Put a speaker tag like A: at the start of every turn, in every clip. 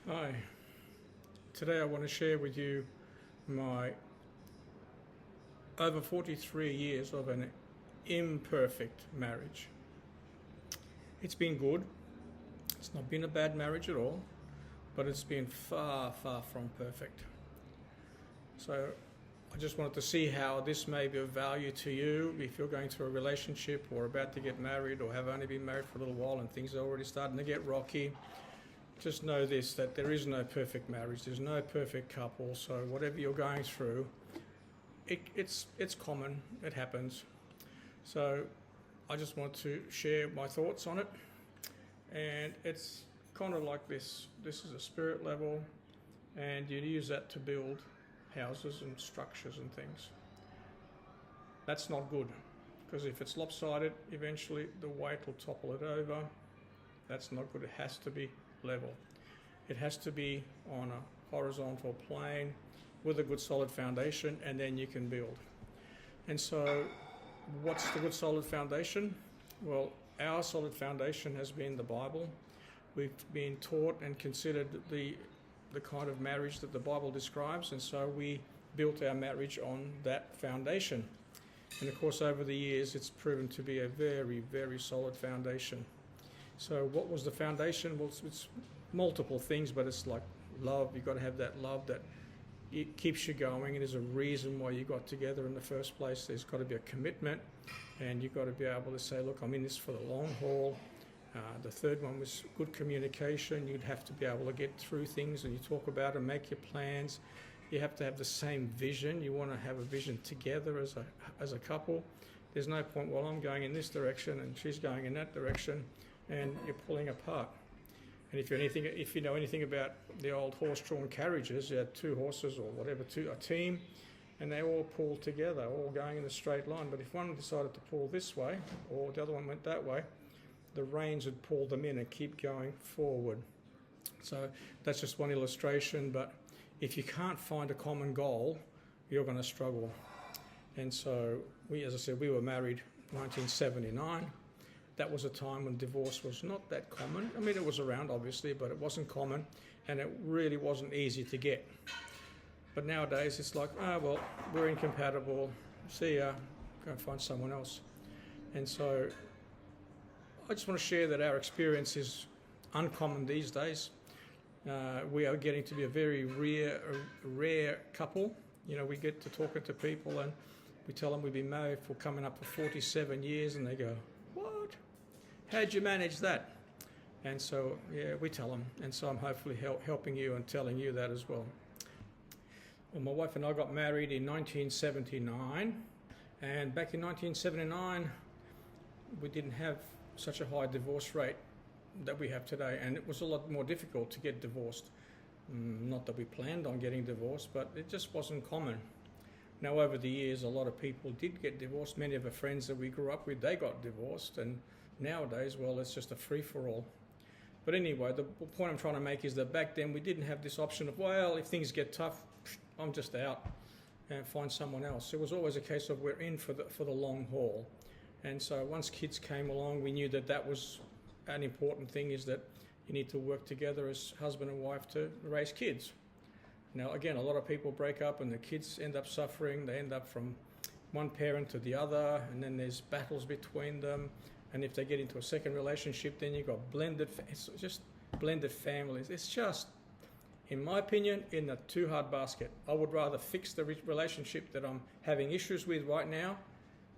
A: Hi, today I want to share with you my over 43 years of an imperfect marriage. It's been good, it's not been a bad marriage at all, but it's been far, far from perfect. So I just wanted to see how this may be of value to you if you're going through a relationship or about to get married or have only been married for a little while and things are already starting to get rocky. Just know this, that there is no perfect marriage, there's no perfect couple, so whatever you're going through, it's common, it happens. So I just want to share my thoughts on it, and it's kind of like this. This is a spirit level, and you use that to build houses and structures and things. That's not good, because if it's lopsided, eventually the weight will topple it over. That's not good. It has to be level. It has to be on a horizontal plane with a good solid foundation, and then you can build. And so what's the good solid foundation? Well, our solid foundation has been the Bible. We've been taught and considered the kind of marriage that the Bible describes, and so we built our marriage on that foundation. And of course, over the years, it's proven to be a very, very solid foundation. So what was the foundation? Well, it's multiple things, but it's like love. You've got to have that love that it keeps you going, and there's a reason why you got together in the first place. There's got to be a commitment, and you've got to be able to say, look, I'm in this for the long haul. The third one was good communication. You'd have to be able to get through things, and you talk about it, make your plans. You have to have the same vision. You want to have a vision together as a couple. There's no point, well, I'm going in this direction and she's going in that direction, and you're pulling apart. And if you know anything about the old horse-drawn carriages, you had two horses or whatever, a team, and they all pulled together, all going in a straight line. But if one decided to pull this way, or the other one went that way, the reins would pull them in and keep going forward. So that's just one illustration, but if you can't find a common goal, you're going to struggle. And so as I said, we were married 1979. That was a time when divorce was not that common. I mean, it was around, obviously, but it wasn't common, and it really wasn't easy to get. But nowadays, it's like, well, we're incompatible. See ya. Go and find someone else. And so I just want to share that our experience is uncommon these days. We are getting to be a very rare couple. You know, we get to talking to people, and we tell them we've been married for coming up for 47 years, and they go, what? How'd you manage that? And so, yeah, we tell them. And so I'm hopefully helping you and telling you that as well. Well, my wife and I got married in 1979. And back in 1979, we didn't have such a high divorce rate that we have today. And it was a lot more difficult to get divorced. Not that we planned on getting divorced, but it just wasn't common. Now, over the years, a lot of people did get divorced. Many of our friends that we grew up with, they got divorced. And nowadays, well, it's just a free-for-all. But anyway, the point I'm trying to make is that back then we didn't have this option of, well, if things get tough, I'm just out and find someone else. It was always a case of we're in for the long haul. And so once kids came along, we knew that was an important thing, is that you need to work together as husband and wife to raise kids. Now, again, a lot of people break up and the kids end up suffering. They end up from one parent to the other, and then there's battles between them. And if they get into a second relationship, then you've got it's just blended families. It's just, in my opinion, in a too hard basket. I would rather fix the relationship that I'm having issues with right now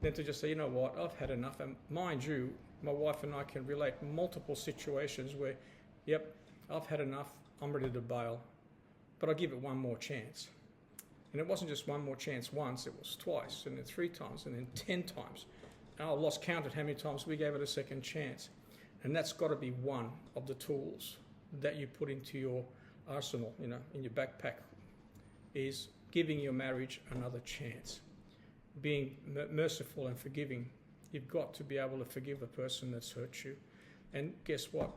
A: than to just say, you know what, I've had enough. And mind you, my wife and I can relate multiple situations where, yep, I've had enough, I'm ready to bail. But I'll give it one more chance. And it wasn't just one more chance once, it was twice, and then 3 times, and then 10 times. And I lost count at how many times we gave it a second chance. And that's got to be one of the tools that you put into your arsenal, in your backpack, is giving your marriage another chance. Being merciful and forgiving. You've got to be able to forgive the person that's hurt you. And guess what?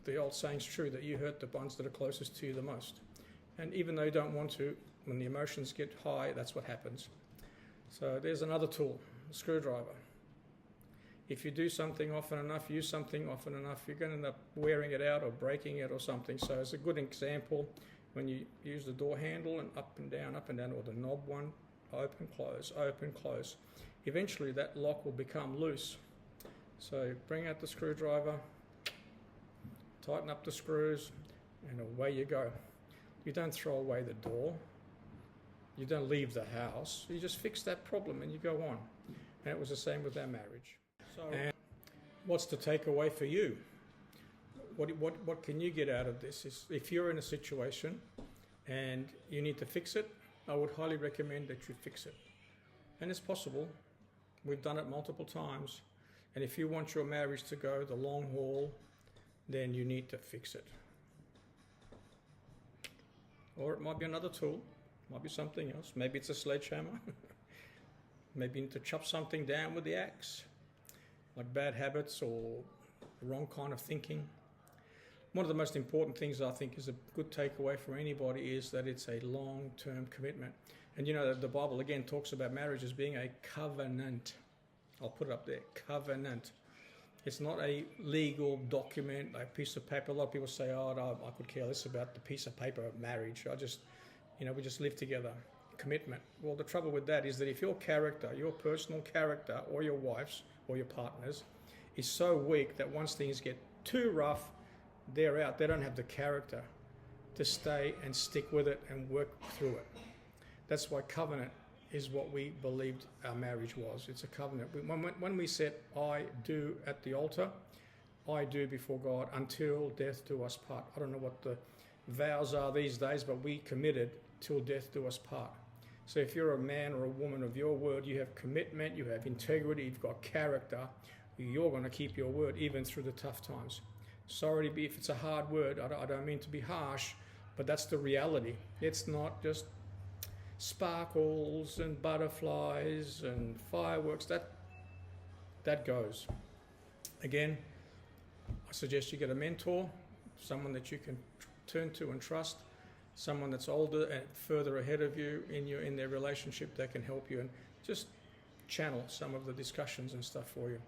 A: The old saying's true, that you hurt the ones that are closest to you the most. And even though you don't want to, when the emotions get high, that's what happens. So there's another tool, a screwdriver. If you do something often enough, use something often enough, you're going to end up wearing it out or breaking it or something. So it's a good example when you use the door handle and up and down, or the knob one, open, close. Eventually that lock will become loose. So bring out the screwdriver, tighten up the screws, and away you go. You don't throw away the door. You don't leave the house. You just fix that problem and you go on. And it was the same with our marriage. So, and what's the takeaway for you? What can you get out of this? If you're in a situation and you need to fix it, I would highly recommend that you fix it. And it's possible. We've done it multiple times. And if you want your marriage to go the long haul, then you need to fix it. Or it might be another tool, might be something else. Maybe it's a sledgehammer. Maybe you need to chop something down with the axe, like bad habits or the wrong kind of thinking. One of the most important things I think is a good takeaway for anybody is that it's a long-term commitment. And you know, the Bible again talks about marriage as being a covenant. I'll put it up there, covenant. It's not a legal document, a piece of paper. A lot of people say, oh, no, I could care less about the piece of paper of marriage. We just live together. Commitment. Well, the trouble with that is that if your character, your personal character, or your wife's, or your partner's, is so weak that once things get too rough, they're out. They don't have the character to stay and stick with it and work through it. That's why covenant is what we believed our marriage was. It's a covenant. When we said, I do at the altar, I do before God until death do us part. I don't know what the vows are these days, but we committed till death do us part. So if you're a man or a woman of your word, you have commitment, you have integrity, you've got character, you're going to keep your word even through the tough times. Sorry if it's a hard word, I don't mean to be harsh, but that's the reality. It's not just sparkles and butterflies and fireworks. That goes. Again, I suggest you get a mentor, someone that you can turn to and trust, someone that's older and further ahead of you in their relationship that can help you and just channel some of the discussions and stuff for you.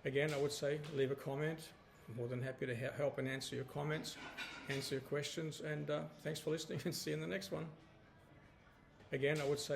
A: Again, I would say leave a comment. I'm more than happy to help and answer your comments, answer your questions, and thanks for listening, and see you in the next one. Again, I would say